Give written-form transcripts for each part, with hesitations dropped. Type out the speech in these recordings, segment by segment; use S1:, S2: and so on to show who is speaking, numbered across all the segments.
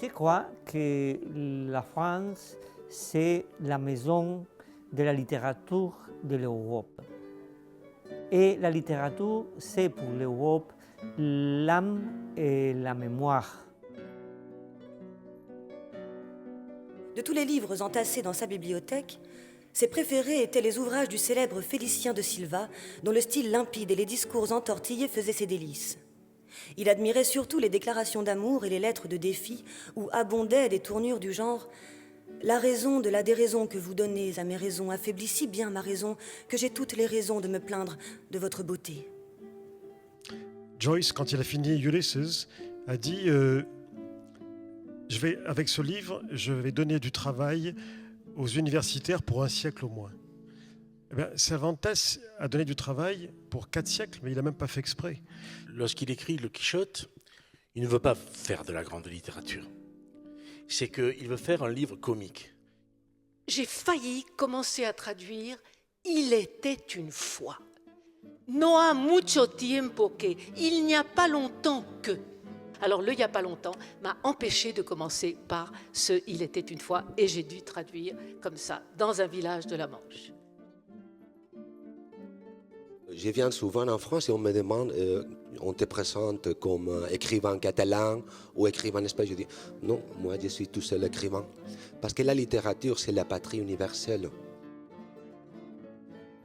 S1: Je crois que la France, c'est la maison de la littérature de l'Europe. Et la littérature, c'est pour l'Europe l'âme et la mémoire.
S2: De tous les livres entassés dans sa bibliothèque, ses préférés étaient les ouvrages du célèbre Félicien de Silva, dont le style limpide et les discours entortillés faisaient ses délices. Il admirait surtout les déclarations d'amour et les lettres de défi, où abondaient des tournures du genre « La raison de la déraison que vous donnez à mes raisons affaiblit si bien ma raison que j'ai toutes les raisons de me plaindre de votre beauté. »
S3: Joyce, quand il a fini Ulysses, a dit avec ce livre, je vais donner du travail aux universitaires pour un siècle au moins. Eh bien, Cervantes a donné du travail pour 4 siècles, mais il n'a même pas fait exprès.
S4: Lorsqu'il écrit Le Quichotte, il ne veut pas faire de la grande littérature. C'est qu'il veut faire un livre comique.
S5: J'ai failli commencer à traduire « Il était une fois ». No ha mucho tiempo que, il n'y a pas longtemps que. Alors le « il n'y a pas longtemps » m'a empêché de commencer par ce « Il était une fois » et j'ai dû traduire comme ça, dans un village de la Manche.
S6: Je viens souvent en France et on me demande, on te présente comme écrivain catalan ou écrivain espagnol. Je dis, non, moi je suis tout seul écrivain. Parce que la littérature, c'est la patrie universelle.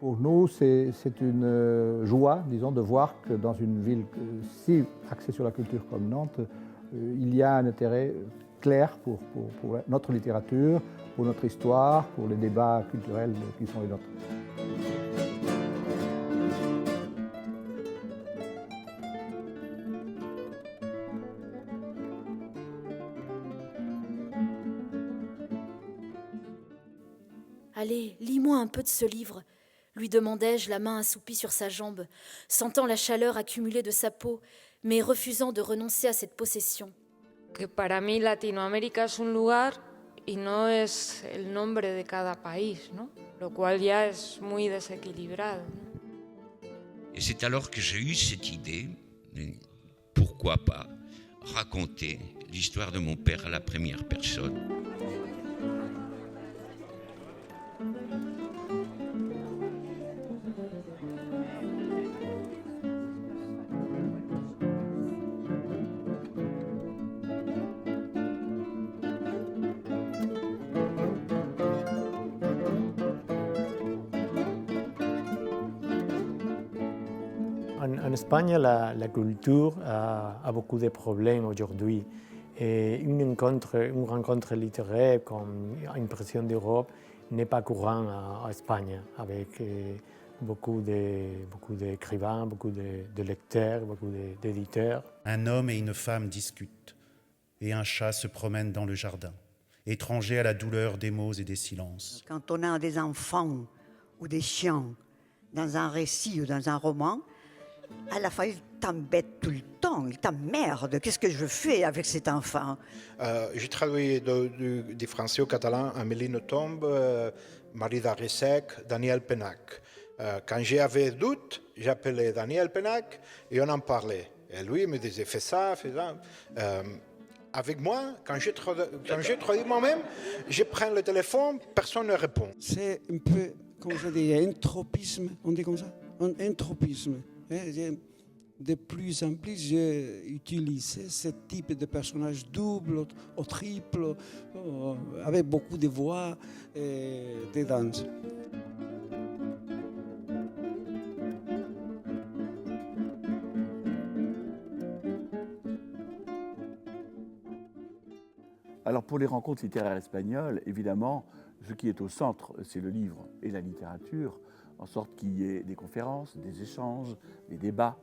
S7: Pour nous, c'est une joie, disons, de voir que dans une ville si axée sur la culture comme Nantes, il y a un intérêt clair pour notre littérature, pour notre histoire, pour les débats culturels qui sont les nôtres.
S8: Allez, lis-moi un peu de ce livre, lui demandai-je, la main assoupie sur sa jambe, sentant la chaleur accumulée de sa peau, mais refusant de renoncer à cette possession.
S9: Que para mí Latinoamérica es un lugar y no es el nombre de cada país, ¿no? Lo cual ya es muy desequilibrado, ¿no?
S10: Et c'est alors que j'ai eu cette idée, pourquoi pas raconter l'histoire de mon père à la première personne.
S11: En Espagne, la culture a beaucoup de problèmes aujourd'hui. Et une rencontre littéraire comme Impression d'Europe n'est pas courant en Espagne, avec beaucoup d'écrivains, beaucoup de lecteurs, beaucoup d'éditeurs.
S12: Un homme et une femme discutent, et un chat se promène dans le jardin, étranger à la douleur des mots et des silences.
S13: Quand on a des enfants ou des chiens dans un récit ou dans un roman, à la fin, il t'embête tout le temps, il t'emmerde. Qu'est-ce que je fais avec cet enfant?
S14: J'ai traduit du français au catalan Amélie Nothomb, Marie d'Arrésec, Daniel Pennac. Quand j'avais doute, j'appelais Daniel Pennac et on en parlait. Et lui, il me disait, fais ça, fais ça. Avec moi, quand j'ai traduit moi-même, je prends le téléphone, personne ne répond.
S15: C'est un peu, comment je dis, un tropisme, on dit comme ça? Un tropisme. De plus en plus, j'ai utilisé ce type de personnage double ou triple, avec beaucoup de voix et de danse.
S16: Alors pour les rencontres littéraires espagnoles, évidemment, ce qui est au centre, c'est le livre et la littérature, en sorte qu'il y ait des conférences, des échanges, des débats,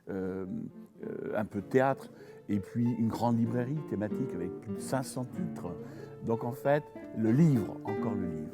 S16: un peu de théâtre, et puis une grande librairie thématique avec plus de 500 titres. Donc en fait, le livre, encore le livre.